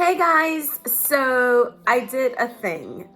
Hey guys, so I did a thing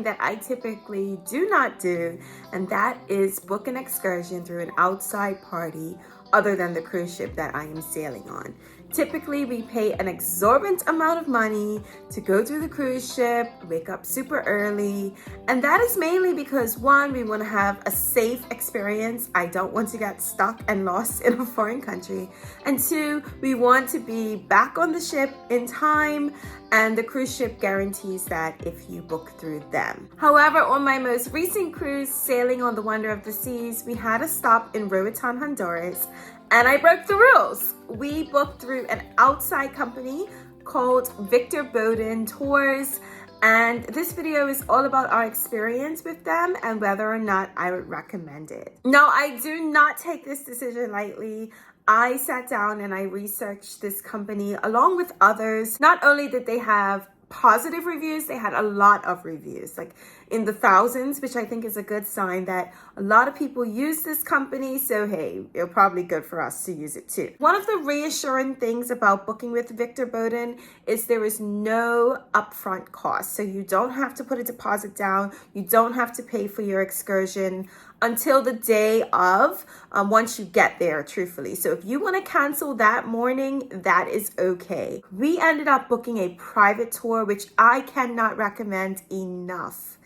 that I typically do not do, and that is book an excursion through an outside party other than the cruise ship that I am sailing on. Typically, we pay an exorbitant amount of money to go through the cruise ship, wake up super early, and that is mainly because one, we want to have a safe experience. I don't want to get stuck and lost in a foreign country. And two, we want to be back on the ship in time, and the cruise ship guarantees that if you book through them. However, on my most recent cruise, sailing on the Wonder of the Seas, we had a stop in Roatan, Honduras, and I broke the rules. We booked through an outside company called Victor Bodden Tours, and this video is all about our experience with them and whether or not I would recommend it. No, I do not take this decision lightly. I sat down and I researched this company along with others. Not only did they have positive reviews, they had a lot of reviews, like in the thousands, which I think is a good sign that a lot of people use this company. So hey, it's probably good for us to use it too. One of the reassuring things about booking with Victor Bodden is there is no upfront cost. So you don't have to put a deposit down. You don't have to pay for your excursion until the day of, once you get there, truthfully. So if you want to cancel that morning, that is okay. We ended up booking a private tour, which I cannot recommend enough.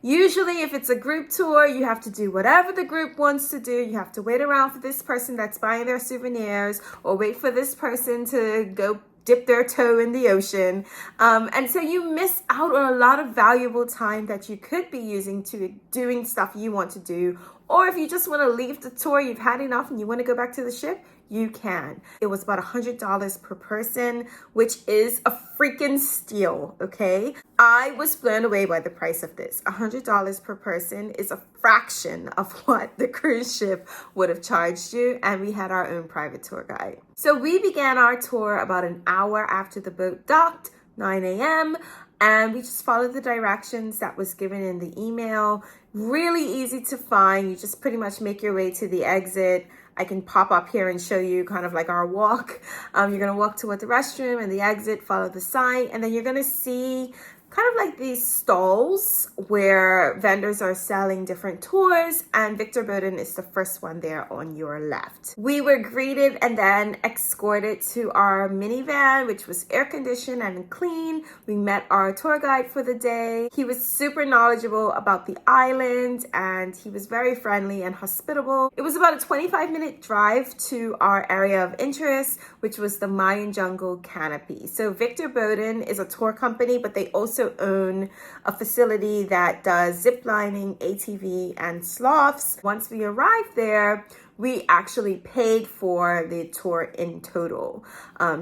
Usually, if it's a group tour, you have to do whatever the group wants to do. You have to wait around for this person that's buying their souvenirs, or wait for this person to go dip their toe in the ocean. And so you miss out on a lot of valuable time that you could be using to doing stuff you want to do. Or if you just want to leave the tour, you've had enough and you want to go back to the ship, you can. It was about $100 per person, which is a freaking steal, okay? I was blown away by the price of this. $100 per person is a fraction of what the cruise ship would have charged you, and we had our own private tour guide. So we began our tour about an hour after the boat docked, 9 a.m., and we just followed the directions that was given in the email. Really easy to find. You just pretty much make your way to the exit. I can pop up here and show you kind of like our walk. You're going to walk toward the restroom and the exit, follow the sign, and then you're going to see kind of like these stalls where vendors are selling different tours, and Victor Bodden is the first one there on your left. We were greeted and then escorted to our minivan, which was air conditioned and clean. We met our tour guide for the day. He was super knowledgeable about the island, and he was very friendly and hospitable. It was about a 25-minute drive to our area of interest, which was the Mayan Jungle Canopy. So Victor Bodden is a tour company, but they also own a facility that does zip lining, ATV, and sloths. Once we arrived there, we actually paid for the tour in total.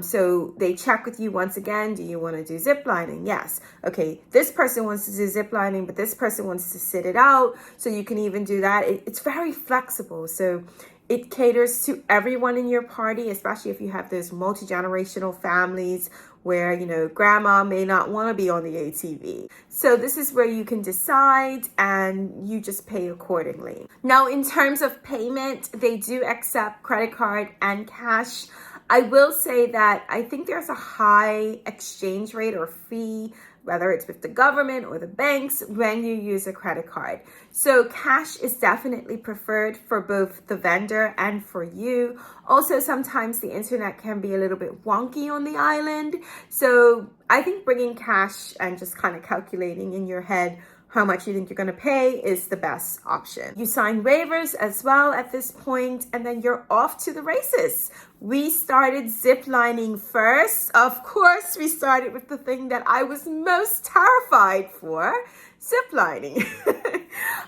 So they check with you once again, do you want to do zip lining? Yes. Okay, this person wants to do zip lining, but this person wants to sit it out. So you can even do that. It's very flexible. So it caters to everyone in your party, especially if you have those multi-generational families where, you know, grandma may not want to be on the ATV. So this is where you can decide and you just pay accordingly. Now, in terms of payment, they do accept credit card and cash. I will say that I think there's a high exchange rate or fee, whether it's with the government or the banks, when you use a credit card. So cash is definitely preferred for both the vendor and for you. Also, sometimes the internet can be a little bit wonky on the island. So I think bringing cash and just kind of calculating in your head how much you think you're going to pay is the best option. You sign waivers as well at this point, and then you're off to the races. We started zip lining first. Of course, we started with the thing that I was most terrified for, zip lining.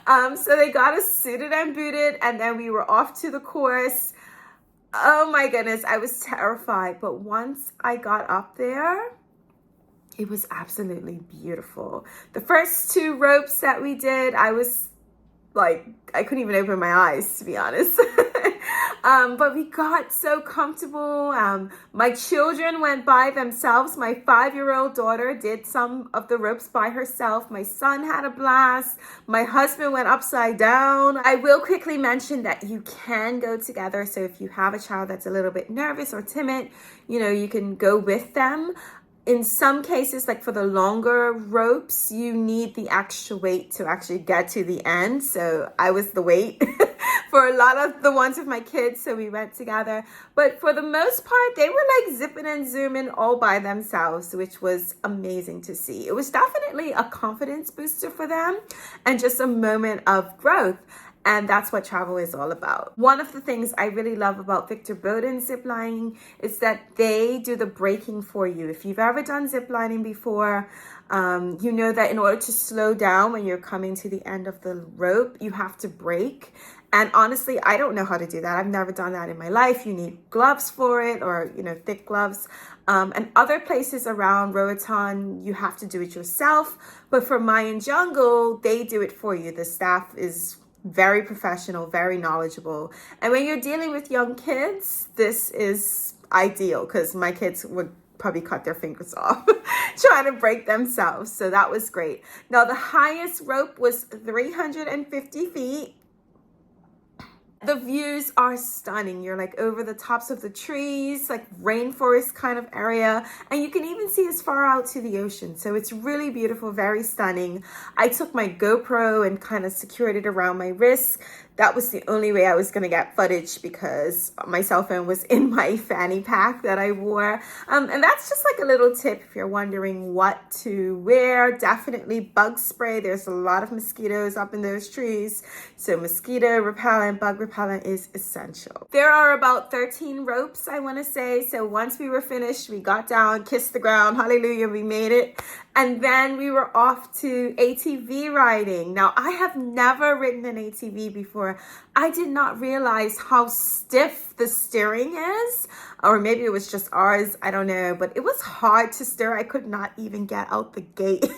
So they got us suited and booted, and then we were off to the course. Oh my goodness, I was terrified. But once I got up there, it was absolutely beautiful. The first two ropes that we did, I was like, I couldn't even open my eyes, to be honest. But we got so comfortable. My children went by themselves. My 5-year-old daughter did some of the ropes by herself. My son had a blast. My husband went upside down. I will quickly mention that you can go together. So if you have a child that's a little bit nervous or timid, you know, you can go with them. In some cases, like for the longer ropes, you need the extra weight to actually get to the end. So I was the weight for a lot of the ones with my kids. So we went together. But for the most part, they were like zipping and zooming all by themselves, which was amazing to see. It was definitely a confidence booster for them and just a moment of growth. And that's what travel is all about. One of the things I really love about Victor Bodden ziplining is that they do the braking for you. If you've ever done ziplining before, you know that in order to slow down when you're coming to the end of the rope, you have to brake. And honestly, I don't know how to do that. I've never done that in my life. You need gloves for it, or, you know, thick gloves. And other places around Roatan, you have to do it yourself. But for Mayan Jungle, they do it for you. The staff is very professional, very knowledgeable. And when you're dealing with young kids, this is ideal, because my kids would probably cut their fingers off trying to break themselves. So that was great. Now, the highest rope was 350 feet. The views are stunning. You're like over the tops of the trees, like rainforest kind of area. And you can even see as far out to the ocean. So it's really beautiful, very stunning. I took my GoPro and kind of secured it around my wrist. That was the only way I was going to get footage, because my cell phone was in my fanny pack that I wore. And that's just like a little tip if you're wondering what to wear. Definitely bug spray. There's a lot of mosquitoes up in those trees. So mosquito repellent, bug repellent is essential. There are about 13 ropes, I want to say. So once we were finished, we got down, kissed the ground. Hallelujah, we made it. And then we were off to ATV riding. Now, I have never ridden an ATV before. I did not realize how stiff the steering is, or maybe it was just ours, I don't know, but it was hard to steer. I could not even get out the gate.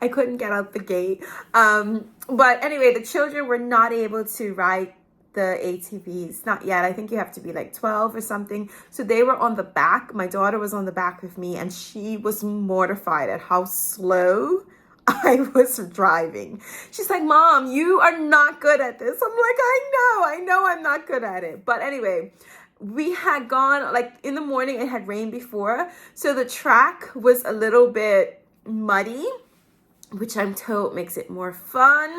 I couldn't get out the gate. But anyway, the children were not able to ride the ATVs, not yet. I think you have to be like 12 or something. So they were on the back. My daughter was on the back with me, and she was mortified at how slow I was driving. She's like, Mom, you are not good at this. I'm like, I know I'm not good at it. But anyway, we had gone, like in the morning, it had rained before. So the track was a little bit muddy, which I'm told makes it more fun.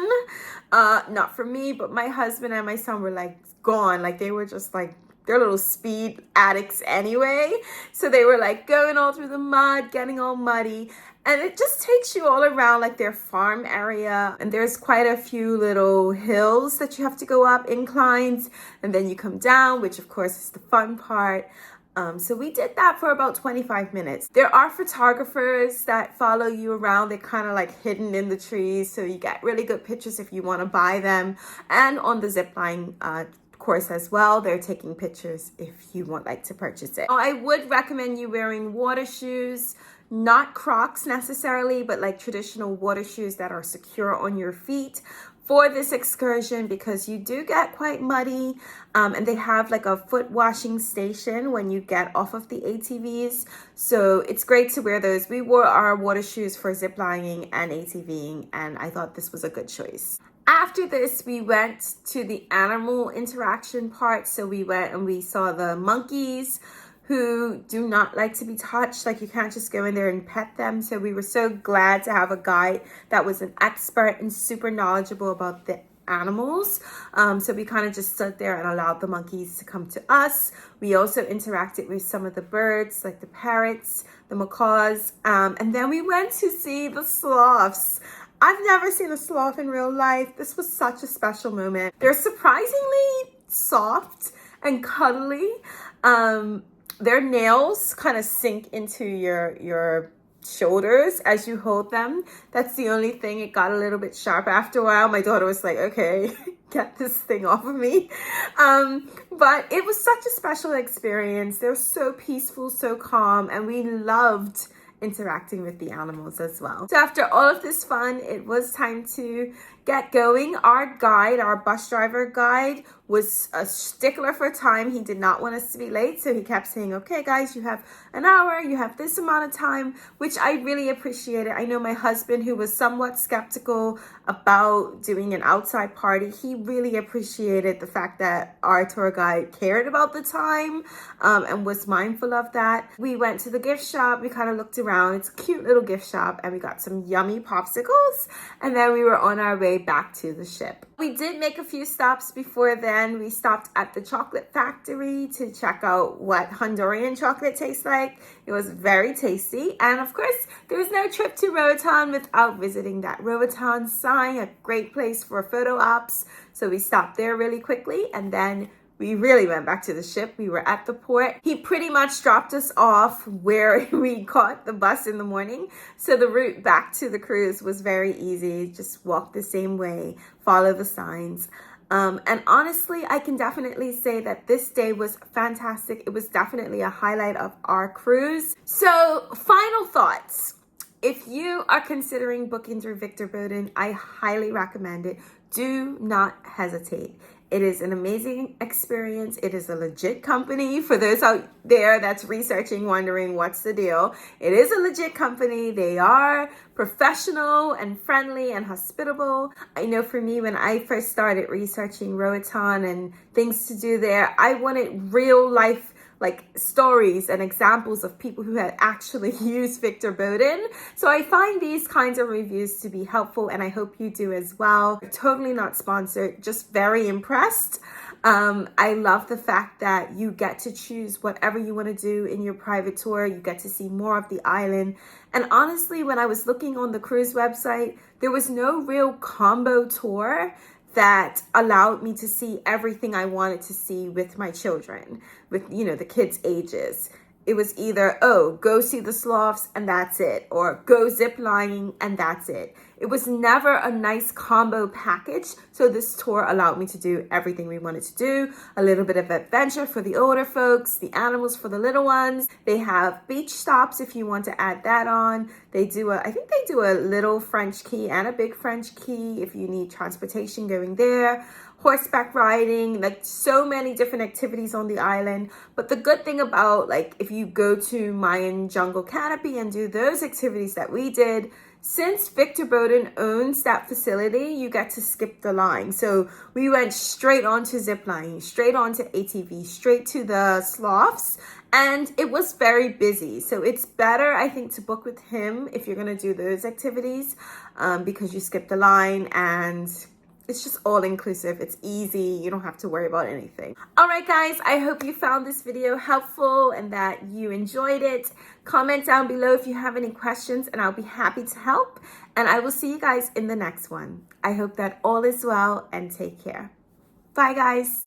Not for me, but my husband and my son were like gone. Like they were just like, they're little speed addicts anyway. So they were like going all through the mud, getting all muddy. And it just takes you all around like their farm area. And there's quite a few little hills that you have to go up, inclines. And then you come down, which of course is the fun part. So we did that for about 25 minutes. There are photographers that follow you around. They're kind of like hidden in the trees. So you get really good pictures if you want to buy them. And on the zipline course as well, they're taking pictures if you would like to purchase it. I would recommend you wearing water shoes, not Crocs necessarily, but like traditional water shoes that are secure on your feet for this excursion, because you do get quite muddy, and they have like a foot washing station when you get off of the ATVs. So it's great to wear those. We wore our water shoes for ziplining and ATVing, and I thought this was a good choice. After this, we went to the animal interaction part. So we went and we saw the monkeys, who do not like to be touched. Like you can't just go in there and pet them. So we were so glad to have a guide that was an expert and super knowledgeable about the animals. So we kind of just stood there and allowed the monkeys to come to us. We also interacted with some of the birds, like the parrots, the macaws. And then we went to see the sloths. I've never seen a sloth in real life. This was such a special moment. They're surprisingly soft and cuddly. Their nails kind of sink into your shoulders as you hold them. That's the only thing. It got a little bit sharp after a while. My daughter was like, okay, get this thing off of me. But it was such a special experience. They're so peaceful, so calm, and we loved interacting with the animals as well. So after all of this fun, it was time to get going. Our guide, our bus driver guide, was a stickler for time. He did not want us to be late. So he kept saying, okay, guys, you have an hour, you have this amount of time, which I really appreciated. I know my husband, who was somewhat skeptical about doing an outside party, he really appreciated the fact that our tour guide cared about the time and was mindful of that. We went to the gift shop. We kind of looked around. It's a cute little gift shop, and we got some yummy popsicles. And then we were on our way back to the ship. We did make a few stops before then. We stopped at the chocolate factory to check out what Honduran chocolate tastes like. It was very tasty. And of course, there was no trip to Roatan without visiting that Roatan sign, a great place for photo ops. So we stopped there really quickly, and then we really went back to the ship. We were at the port. He pretty much dropped us off where we caught the bus in the morning. So the route back to the cruise was very easy. Just walk the same way, follow the signs. And honestly, I can definitely say that this day was fantastic. It was definitely a highlight of our cruise. So final thoughts. If you are considering booking through Victor Bodden, I highly recommend it. Do not hesitate. It is an amazing experience. It is a legit company. For those out there that's researching, wondering what's the deal, it is a legit company. They are professional and friendly and hospitable. I know for me, when I first started researching Roatan and things to do there, I wanted real life stories and examples of people who had actually used Victor Bodden. So I find these kinds of reviews to be helpful, and I hope you do as well. Totally not sponsored, just very impressed. I love the fact that you get to choose whatever you want to do in your private tour. You get to see more of the island. And honestly, when I was looking on the cruise website, there was no real combo tour that allowed me to see everything I wanted to see with my children, with, the kids' ages. It was either, go see the sloths and that's it, or go zip lining and that's it. It was never a nice combo package. So this tour allowed me to do everything we wanted to do. A little bit of adventure for the older folks, the animals for the little ones. They have beach stops if you want to add that on. I think they do a little French key and a big French key if you need transportation going there. Horseback riding, so many different activities on the island. But the good thing about if you go to Mayan Jungle Canopy and do those activities that we did, since Victor Bodden owns that facility, you get to skip the line. So we went straight on to ziplining, straight on to ATV, straight to the sloths, and it was very busy. So it's better, I think, to book with him if you're going to do those activities because you skip the line and it's just all inclusive. It's easy. You don't have to worry about anything. All right, guys, I hope you found this video helpful and that you enjoyed it. Comment down below if you have any questions and I'll be happy to help. And I will see you guys in the next one. I hope that all is well and take care. Bye, guys.